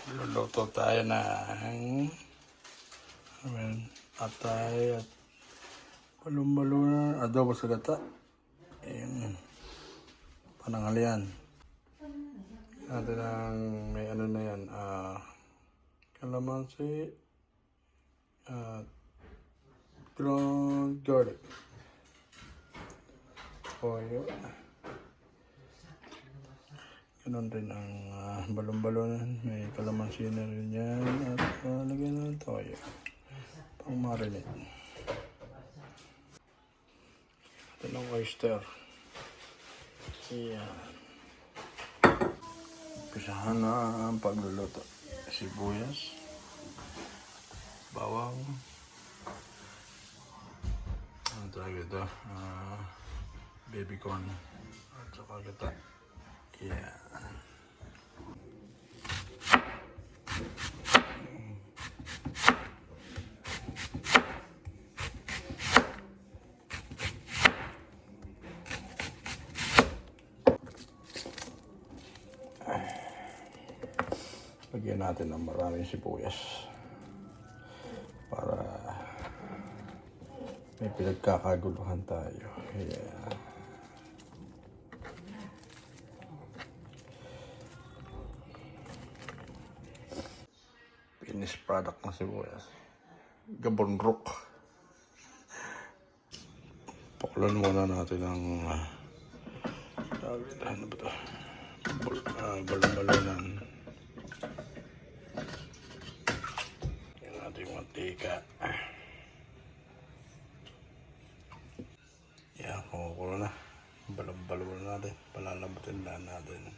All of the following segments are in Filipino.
Luluto tayo ng atay at balon-balon, adobo sa gata. Ayan. Pananghalian. Natin ang may ano na yan, kalamansi at ground garlic. Toyo. Ganon rin ang balon-balonan. May kalamansi na rin yan at lagyan ng toyo. Pang marinate. Ito ng oyster. Yan. Pisahan na ang pagluluto. Sibuyas, bawang, ano tawag ito? Baby corn at saka gata. Yan. Lagyan natin ng maraming sibuyas para may pinagkakaguluhan tayo. Yeah. Finished product ng sibuyas. Gabon rook. Pakulan muna natin ang ano ba ito? Balon-balonan. Mantika. Yan, kumukulo na. Balon-balon natin. Palalambutin lang natin.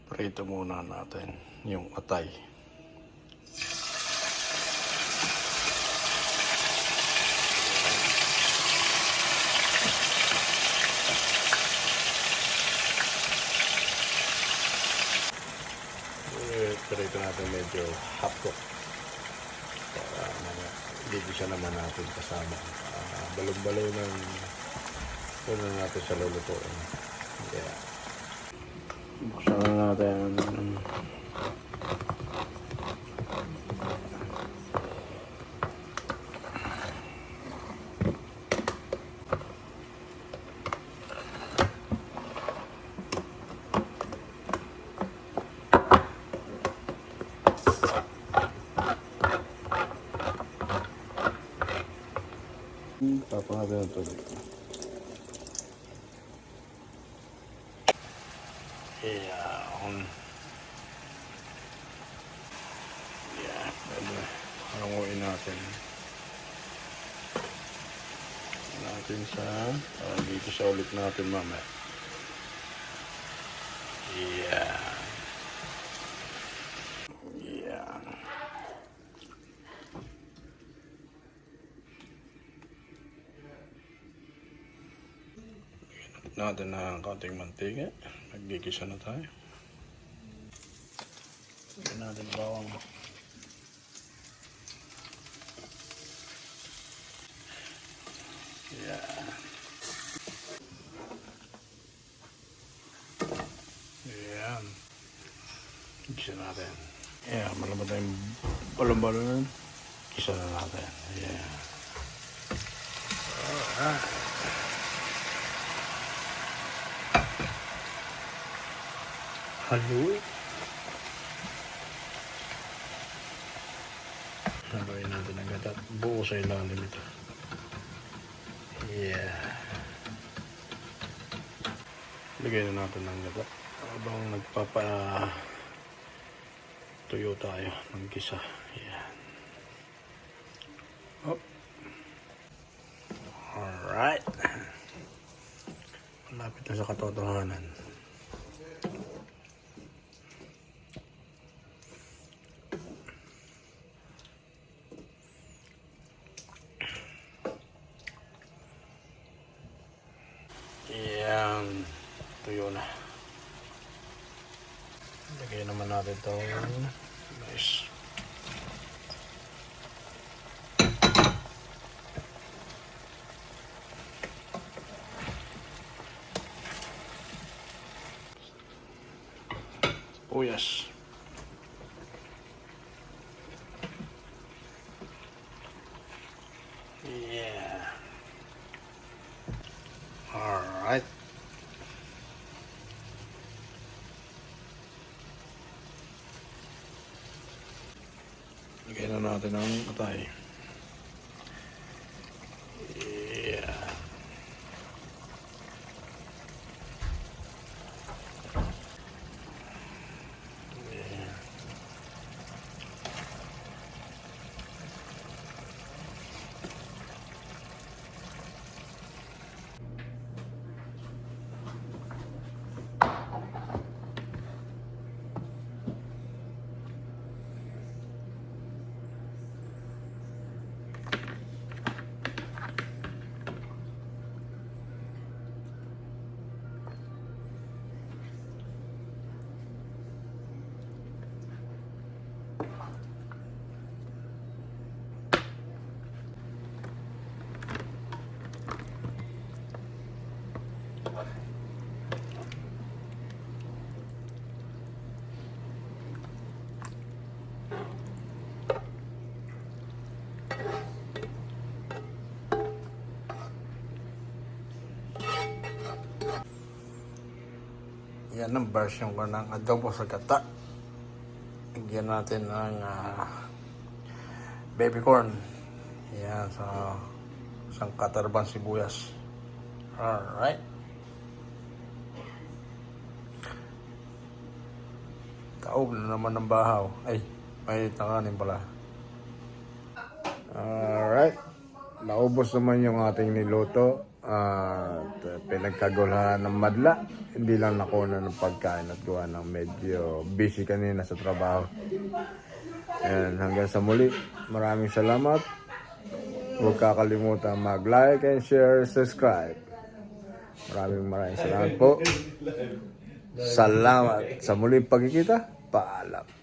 Prito muna natin yung atay. Prito natin medyo hot cook para ligisa naman natin kasama balon-balon ng puno natin sa lulutuin. Yeah. Buksan na natin. Tapos natin ang tubig. Ayan. Ayan. Hanguin natin. Sa dito sa ulit natin mamaya. Ayan. Ayan. Natin ng kaunting mantika. Nagigisa na tayo. Lagyan natin bawang. Yan. Yan. Gisa natin. Yan. Malambot na yung balon-balon. Gisa na natin. Yan. Alright. Haluin. Haluin natin agad at buo sa ilalim ito. Yeah. Lagay na natin ng gata. Habang tuyo tayo ng gisa. Yan. Oh. Alright. Malapit na sa katotohanan. Yan, tuyo na. Lagay naman natin itong mais. sibuyas. Yeah. Alright. Lagyan na natin ang atay. Yeah. Yan ang version ko ng adobo sa gata. Lagyan natin ng baby corn. Yan, sa isang katarban sibuyas. Alright. Taob na naman ng bahaw. Ay, may tanganin pala. Alright. Naubos naman yung ating niluto. At pinagkagulahan ng madla. Hindi lang nakuna ng pagkain at gawa ng medyo busy kanina sa trabaho. And hanggang sa muli, maraming salamat. Huwag kakalimutan mag-like and share, subscribe. Maraming salamat po. Salamat sa muling pagkikita. Paalam.